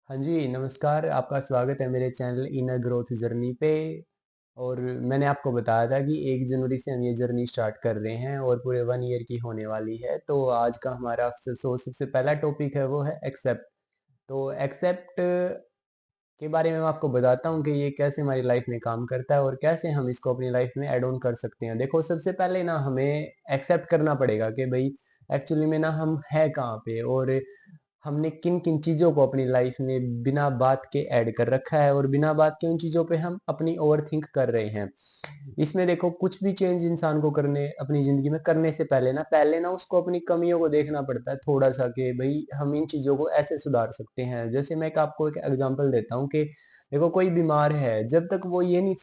हाँ जी, नमस्कार। आपका स्वागत है मेरे चैनल इनर ग्रोथ जर्नी पे। और मैंने आपको बताया था कि 1 जनवरी से हम ये जर्नी स्टार्ट कर रहे हैं और पूरे 1 ईयर की होने वाली है। तो आज का हमारा सबसे पहला टॉपिक है वो है एक्सेप्ट। तो एक्सेप्ट के बारे में मैं आपको बताता हूँ कि ये कैसे हमारी लाइफ में काम करता है और कैसे हम इसको अपनी लाइफ में ऐड ऑन कर सकते हैं। देखो, सबसे पहले ना हमें एक्सेप्ट करना पड़ेगा कि भई एक्चुअली में ना हम हैं कहाँ पे और हमने किन-किन चीज़ों को अपनी लाइफ में बिना बात के ऐड कर रखा है और बिना बात के उन चीज़ों पे हम अपनी ओवरथिंक कर रहे हैं। इसमें देखो, कुछ भी चेंज इंसान को करने अपनी ज़िंदगी में करने से पहले ना उसको अपनी कमियों को देखना पड़ता है थोड़ा-सा कि भई हम इन चीज़ों को ऐसे सुधार सकते हैं। जैसे मैं एक आपको एक एग्ज़ाम्पल देता हूँ कि देखो, कोई बीमार है, जब तक वो ये नहीं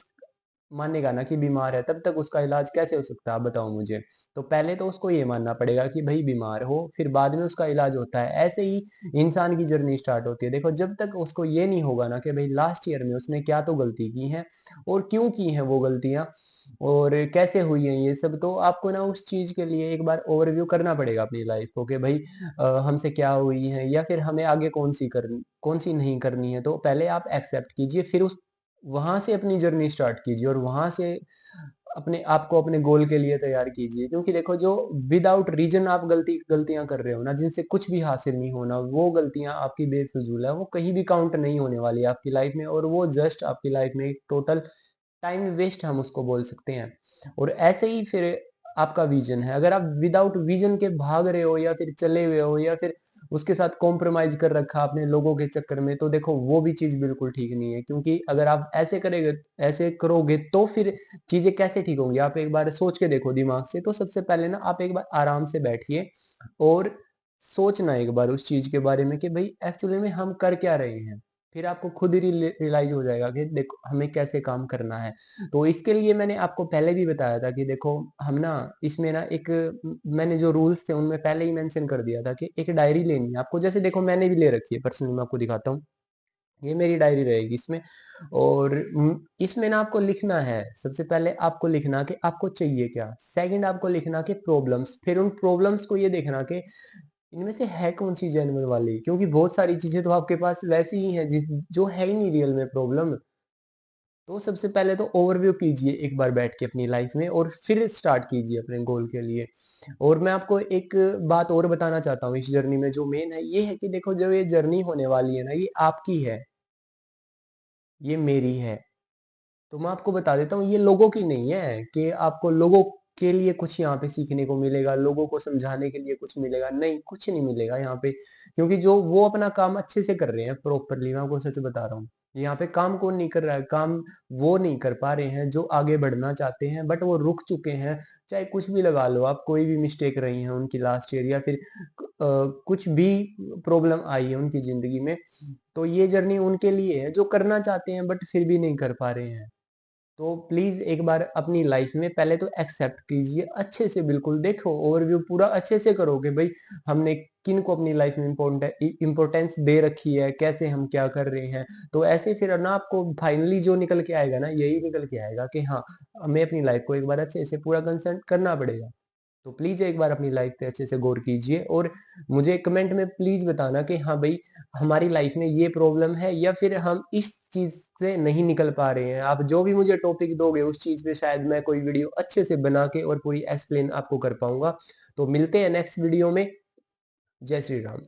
मानेगा ना कि बीमार है, तब तक उसका इलाज कैसे हो सकता है, आप बताओ मुझे? तो पहले तो उसको ये मानना पड़ेगा कि भई बीमार हो, फिर बाद में उसका इलाज होता है। ऐसे ही इंसान की जर्नी स्टार्ट होती है। देखो, जब तक उसको ये नहीं होगा ना कि भई लास्ट ईयर में उसने क्या तो गलती की है और क्यों की हैं वो गलतियाँ और कैसे हुई हैं ये सब, तो आपको ना उस चीज़ के लिए एक बार ओवरव्यू करना पड़ेगा अपनी लाइफ़ को कि भई हमसे क्या हुई है या फिर हमें आगे कौन-सी नहीं करनी है। तो पहले आप एक्सेप्ट कीजिए, फिर उस वहाँ से अपनी जर्नी स्टार्ट कीजिए और वहाँ से अपने आप को अपने गोल के लिए तैयार कीजिए। क्योंकि देखो, जो विदाउट रीज़न आप गलतियाँ कर रहे हो ना, जिनसे कुछ भी हासिल नहीं होना, वो गलतियाँ आपकी बेफिज़ूल है, वो कहीं भी काउंट नहीं होने वाली है आपकी लाइफ़ में और वो जस्ट आपकी लाइफ़ में एक टोटल टाइम वेस्ट हम उसको बोल सकते हैं। और ऐसे ही फिर आपका विज़न है, अगर आप विदाउट विज़न के भाग रहे हो या फिर चले हुए हो या फिर उसके साथ कॉम्प्रोमाइज़ कर रखा आपने लोगों के चक्कर में, तो देखो वो भी चीज़ बिल्कुल ठीक नहीं है। क्योंकि अगर आप ऐसे करोगे तो फिर चीज़ें कैसे ठीक होंगी? आप एक बार सोच के देखो दिमाग से। तो सबसे पहले ना आप एक बार आराम से बैठिए और सोचना एक बार उस चीज़ के बारे में कि भई एक्चुअली में हम कर क्या रहे हैं? फिर आपको खुद ही रियलाइज़ हो जाएगा कि देखो हमें कैसे काम करना है। तो इसके लिए मैंने आपको पहले भी बताया था कि देखो, हम ना इसमें ना मैंने जो रूल्स थे उनमें पहले ही मेंशन कर दिया था कि एक डायरी लेनी है आपको। जैसे देखो, मैंने भी ले रखी है पर्सनली, मैं आपको दिखाता हूँ। ये मेरी डायरी रहेगी इसमें। और इसमें ना आपको लिखना है, सबसे पहले आपको लिखना कि आपको चाहिए क्या? सेकंड आपको लिखना कि प्रॉब्लम्स, फिर उन प्रॉब्लम्स को ये देखना कि इनमें से है कौन-सी जेन्युइन वाली, क्योंकि बहुत सारी चीज़ें तो आपके पास वैसी ही हैं जो है ही नहीं रियल में प्रॉब्लम। तो सबसे पहले तो ओवरव्यू कीजिए एक बार बैठ के अपनी लाइफ में और फिर स्टार्ट कीजिए अपने गोल के लिए। और मैं आपको एक बात और बताना चाहता हूँ इस जर्नी में, जो मेन है, ये है कि देखो, जो ये जर्नी होने वाली है ना, ये आपकी है, ये मेरी है। तो मैं आपको बता देता हूँ, ये लोगों की नहीं है कि आपको लोगों के लिए कुछ यहाँ पे सीखने को मिलेगा, लोगों को समझाने के लिए कुछ मिलेगा। नहीं, कुछ नहीं मिलेगा यहाँ पे। क्योंकि जो वो अपना काम अच्छे से कर रहे हैं प्रॉपरली, मैं आपको सच बता रहा हूँ। यहाँ पे काम कौन नहीं कर रहा है? काम वो नहीं कर पा रहे हैं जो आगे बढ़ना चाहते हैं, बट वो रुक चुके हैं। चाहे कुछ भी लगा लो आप, कोई भी मिस्टेक रही है उनकी लास्ट ईयर या फिर कुछ भी प्रॉब्लम आई है उनकी ज़िंदगी में, तो ये जर्नी उनके लिए है जो करना चाहते हैं बट फिर भी नहीं कर पा रहे हैं। तो प्लीज़ एक बार अपनी लाइफ में पहले तो एक्सेप्ट कीजिए अच्छे से, बिल्कुल देखो ओवरव्यू पूरा अच्छे से करो कि भाई हमने किन को अपनी लाइफ में इम्पोर्टेंस दे रखी है, कैसे हम क्या कर रहे हैं। तो ऐसे फिर ना आपको फाइनली जो निकल के आएगा ना, यही निकल के आएगा कि हाँ, हमें अपनी लाइफ को एक बार अच्छे से पूरा कंसर्न करना पड़ेगा। तो प्लीज़ एक बार अपनी लाइफ पे अच्छे से गौर कीजिए और मुझे कमेंट में प्लीज़ बताना कि हाँ भाई, हमारी लाइफ में ये प्रॉब्लम है या फिर हम इस चीज़ से नहीं निकल पा रहे हैं। आप जो भी मुझे टॉपिक दोगे उस चीज़ पे शायद मैं कोई वीडियो अच्छे से बना के और पूरी एक्सप्लेन आपको कर पाऊँगा। तो मिलते हैं नेक्स्ट वीडियो में। जय श्री राम।